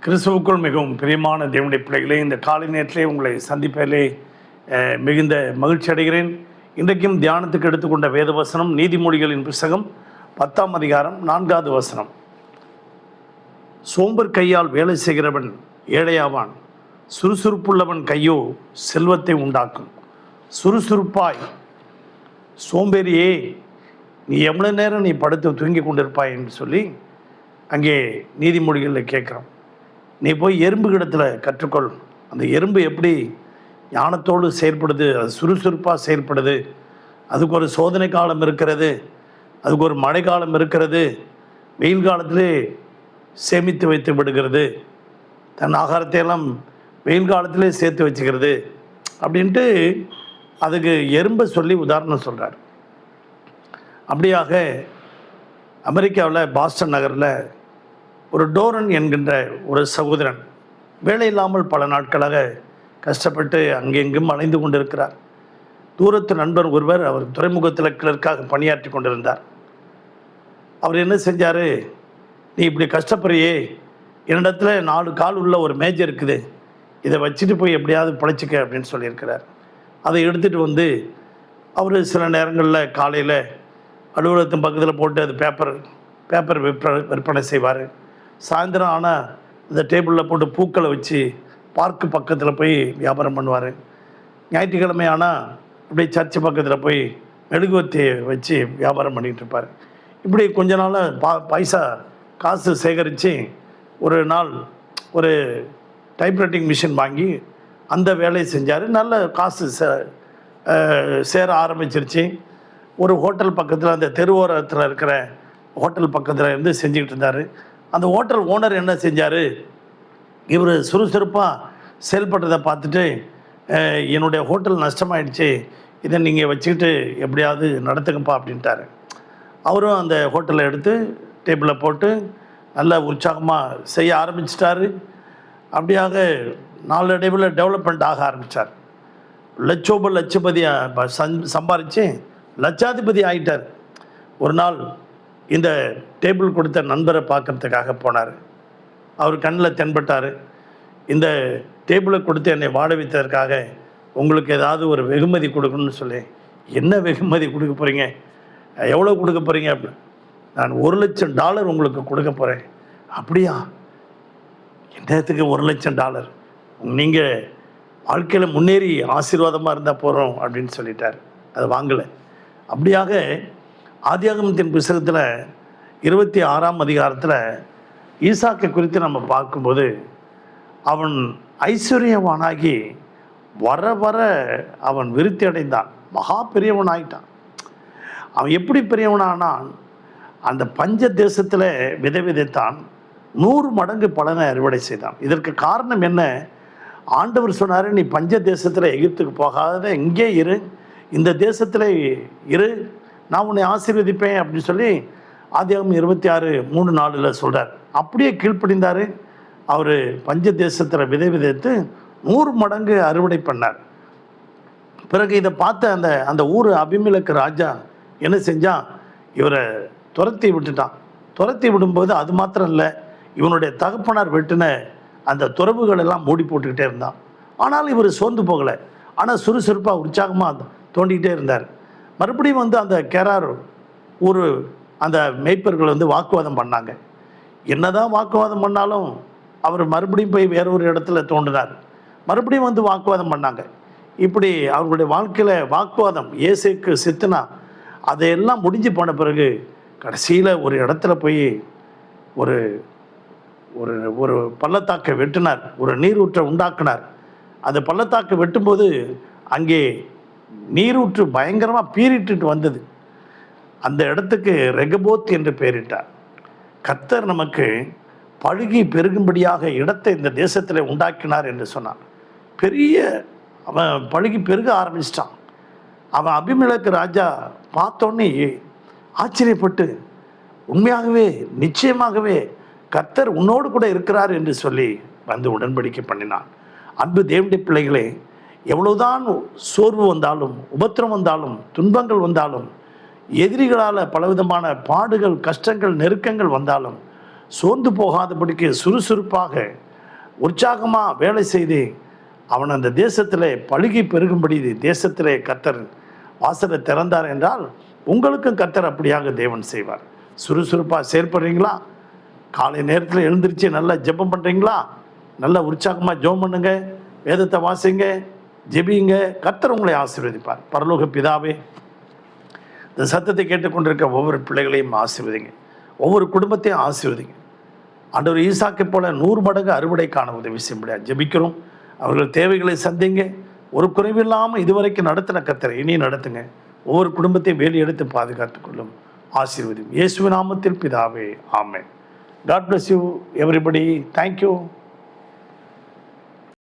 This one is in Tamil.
கிறிஸ்துவுக்குள் மிகவும் பிரியமான தேவனுடைய பிள்ளைகளே, இந்த காலை நேரத்திலே உங்களை சந்திப்பதிலே மிகுந்த மகிழ்ச்சி அடைகிறேன். இன்றைக்கும் தியானத்துக்கு எடுத்துக்கொண்ட வேத வசனம் நீதிமொழிகளின் புத்தகம் 10ஆம் அதிகாரம் 4வது வசனம். சோம்பர் கையால் வேலை செய்கிறவன் ஏழையாவான், சுறுசுறுப்புள்ளவன் கையோ செல்வத்தை உண்டாக்கும். சுறுசுறுப்பாய் சோம்பேறியே, நீ எவ்வளோ நேரம் நீ படுத்து தூங்கி கொண்டிருப்பாய் என்று சொல்லி அங்கே நீதிமொழிகளில் கேட்குறோம். நீ போய் எறும்பு கிடத்தில் கற்றுக்கொள். அந்த எறும்பு எப்படி ஞானத்தோடு செயல்படுது, அது சுறுசுறுப்பாக செயல்படுது. அதுக்கு ஒரு சோதனை காலம் இருக்கிறது, அதுக்கு ஒரு மழை காலம் இருக்கிறது, வெயில் காலத்திலே சேமித்து வைத்து விடுகிறது, தன் ஆகாரத்தை எல்லாம் வெயில் காலத்திலே சேர்த்து வச்சுக்கிறது அப்படின்ட்டு அதுக்கு எறும்பை சொல்லி உதாரணம் சொல்கிறார். அப்படியாக அமெரிக்காவில் பாஸ்டன் நகரில் ஒரு டோரன் என்கின்ற ஒரு சகோதரன் வேலை இல்லாமல் பல நாட்களாக கஷ்டப்பட்டு அங்கெங்கும் அலைந்து கொண்டிருக்கிறார். தூரத்து நண்பர் ஒருவர் அவர் துறைமுகத்தில் கிளர்க்காக பணியாற்றி கொண்டிருந்தார். அவர் என்ன செஞ்சார், நீ இப்படி கஷ்டப்படுறியே, என்னிடத்துல 4 கால் உள்ள ஒரு மேஜை இருக்குது, இதை வச்சுட்டு போய் எப்படியாவது பிழைச்சிக்க அப்படின்னு சொல்லியிருக்கிறார். அதை எடுத்துகிட்டு வந்து அவர் சில நேரங்களில் காலையில் அலுவலகத்தின் பக்கத்தில் போட்டு அது பேப்பர் விற்பனை செய்வார். சாயந்தரம் ஆனால் இந்த டேபிளில் போட்டு பூக்களை வச்சு பார்க்கு பக்கத்தில் போய் வியாபாரம் பண்ணுவார். ஞாயிற்றுக்கிழமை ஆனால் இப்படி சர்ச்சு பக்கத்தில் போய் மெழுகுவர்த்தி வச்சு வியாபாரம் பண்ணிகிட்டு இருப்பார். இப்படி கொஞ்ச நாளாக காசு சேகரித்து ஒரு நாள் ஒரு டைப்ரைட்டிங் மிஷின் வாங்கி அந்த வேலையை செஞ்சார். நல்ல காசு சேர ஆரம்பிச்சிருச்சு. ஒரு ஹோட்டல் பக்கத்தில், அந்த தெருவோரத்தில் இருக்கிற ஹோட்டல் பக்கத்தில் இருந்து செஞ்சுக்கிட்டு இருந்தார். அந்த ஹோட்டல் ஓனர் என்ன செஞ்சார், இவர் சுறுசுறுப்பாக செயல்பட்டதை பார்த்துட்டு, என்னுடைய ஹோட்டல் நஷ்டமாயிடுச்சு, இதை நீங்கள் வச்சுக்கிட்டு எப்படியாவது நடத்துங்கப்பா அப்படின்ட்டார். அவரும் அந்த ஹோட்டலை எடுத்து டேபிளில் போட்டு நல்ல உற்சாகமாக செய்ய ஆரம்பிச்சிட்டாரு. அப்படியாக நாளடைவில் டெவலப்மெண்ட் ஆக ஆரம்பித்தார். லட்சோபதியாக சம்பாரித்து லட்சாதிபதி ஆகிட்டார். ஒரு நாள் இந்த டேபிள் கொடுத்த நண்பரை பார்க்கறதுக்காக போனார். அவர் கண்ணில் தென்பட்டார். இந்த டேபிளை கொடுத்து என்னை வாழ வைத்ததற்காக உங்களுக்கு ஏதாவது ஒரு வெகுமதி கொடுக்கணும்னு சொல்லி. என்ன வெகுமதி கொடுக்க போகிறீங்க, எவ்வளோ கொடுக்க போகிறீங்க அப்படின்னு. நான் $1,00,000 உங்களுக்கு கொடுக்க போகிறேன். அப்படியா, என்னத்துக்கு $1,00,000? நீங்கள் வாழ்க்கையில் முன்னேறி ஆசீர்வாதமாக இருந்தால் போகிறோம் அப்படின்னு சொல்லிட்டார். அதை வாங்கலை. அப்படியாக ஆதியாகமத்தின் புத்தகத்தில் 26ஆம் அதிகாரத்தில் ஈசாக்கை குறித்து நம்ம பார்க்கும்போது, அவன் ஐஸ்வர்யவானாகி வர வர அவன் விருத்தி அடைந்தான், மகா பெரியவன் ஆகிட்டான். அவன் எப்படி பெரியவனானான், அந்த பஞ்ச தேசத்தில் விதைத்தான், 100 மடங்கு பலனை அறுவடை செய்தான். இதற்கு காரணம் என்ன, ஆண்டவர் சொன்னார், நீ பஞ்ச தேசத்தில் எகிப்துக்கு போகாத, இங்கே இரு, இந்த தேசத்தில் இரு, நான் உன்னை ஆசீர்வதிப்பேன் அப்படின்னு சொல்லி ஆதியாகமம் 26:3-4 சொல்கிறார். அப்படியே கீழ்ப்படிந்தார். அவர் பஞ்ச தேசத்தில் விதைத்து 100 மடங்கு அறுவடை பண்ணார். பிறகு இதை பார்த்த அந்த ஊர் அபிமெலேக்கு ராஜா என்ன செஞ்சான், இவரை துரத்தி விட்டுட்டான். துரத்தி விடும்போது அது மாத்திரம் இல்லை, இவனுடைய தகப்பனார் வெட்டின அந்த துறவுகள் எல்லாம் மூடி போட்டுக்கிட்டே இருந்தான். ஆனாலும் இவர் சோர்ந்து போகலை. ஆனால் சுறுசுறுப்பாக உற்சாகமாக தோண்டிக்கிட்டே இருந்தார். மறுபடியும் அந்த கேரார் ஊர் அந்த மேய்ப்பர்கள் வாக்குவாதம் பண்ணாங்க. என்னதான் வாக்குவாதம் பண்ணாலும் அவர் மறுபடியும் போய் வேற ஒரு இடத்துல தோண்டினார். மறுபடியும் வாக்குவாதம் பண்ணாங்க. இப்படி அவர்களுடைய வாழ்க்கையில் வாக்குவாதம் ஏசைக்கு சித்துனா அதையெல்லாம் முடிஞ்சு போன பிறகு கடைசியில் ஒரு இடத்துல போய் ஒரு ஒரு ஒரு பள்ளத்தாக்கை வெட்டினார், ஒரு நீரூற்றை உண்டாக்கினார். அந்த பள்ளத்தாக்கை வெட்டும்போது அங்கே நீரூற்று பயங்கரமாக பீறிட்டு வந்தது. அந்த இடத்துக்கு ரெகபோத் என்று பெயரிட்டார். கர்த்தர் நமக்கு பழுகி பெருகும்படியாக இடத்தை இந்த தேசத்தில் உண்டாக்கினார் என்று சொன்னான். அவன் பழுகி பெருக ஆரம்பிச்சிட்டான். அவன் அபிமெலேக்கு ராஜா பார்த்தோன்னே ஆச்சரியப்பட்டு, உண்மையாகவே நிச்சயமாகவே கர்த்தர் உன்னோடு கூட இருக்கிறார் என்று சொல்லி உடன்படிக்கை பண்ணினான். அன்பு தேவனுடைய பிள்ளைகளே, எவ்வளவுதான் சோர்வு வந்தாலும், உபத்திரம் வந்தாலும், துன்பங்கள் வந்தாலும், எதிரிகளால் பலவிதமான பாடுகள், கஷ்டங்கள், நெருக்கங்கள் வந்தாலும் சோர்ந்து போகாதபடிக்கு சுறுசுறுப்பாக உற்சாகமாக வேலை செய்து அவன் அந்த தேசத்தில் பழுகி பெருகும்படி தேசத்திலே கர்த்தர் வாசலை திறந்தார் என்றால் உங்களுக்கும் கர்த்தர் அப்படியாக தேவன் செய்வார். சுறுசுறுப்பாக செயற்படுறீங்களா? காலை நேரத்தில் எழுந்திரிச்சு நல்லா ஜெபம் பண்ணுறீங்களா? நல்லா உற்சாகமாக ஜெபம் பண்ணுங்க, வேதத்தை வாசிங்க, ஜெபிங்க. கர்த்தர் உங்களை ஆசீர்வதிப்பார். பரலோக பிதாவே, இந்த சத்தத்தை கேட்டுக்கொண்டிருக்க ஒவ்வொரு பிள்ளைகளையும் ஆசீர்வதிங்க, ஒவ்வொரு குடும்பத்தையும் ஆசீர்வதிங்க. ஆண்டவர் ஈசாக்கை போல 100 மடங்கு அறுவடை காண உதவி செய்ய முடியாது. ஜெபிக்கிறோம். அவர்கள் தேவைகளை சந்திங்க. ஒரு குறைவில்லாமல் இதுவரைக்கும் நடத்தின கர்த்தரை இனி நடத்துங்க. ஒவ்வொரு குடும்பத்தையும் வேலி எடுத்து பாதுகாத்துக் கொள்ளும். ஆசீர்வதியும். இயேசுவின் நாமத்தில் பிதாவே, ஆமென். God bless you everybody. Thank you.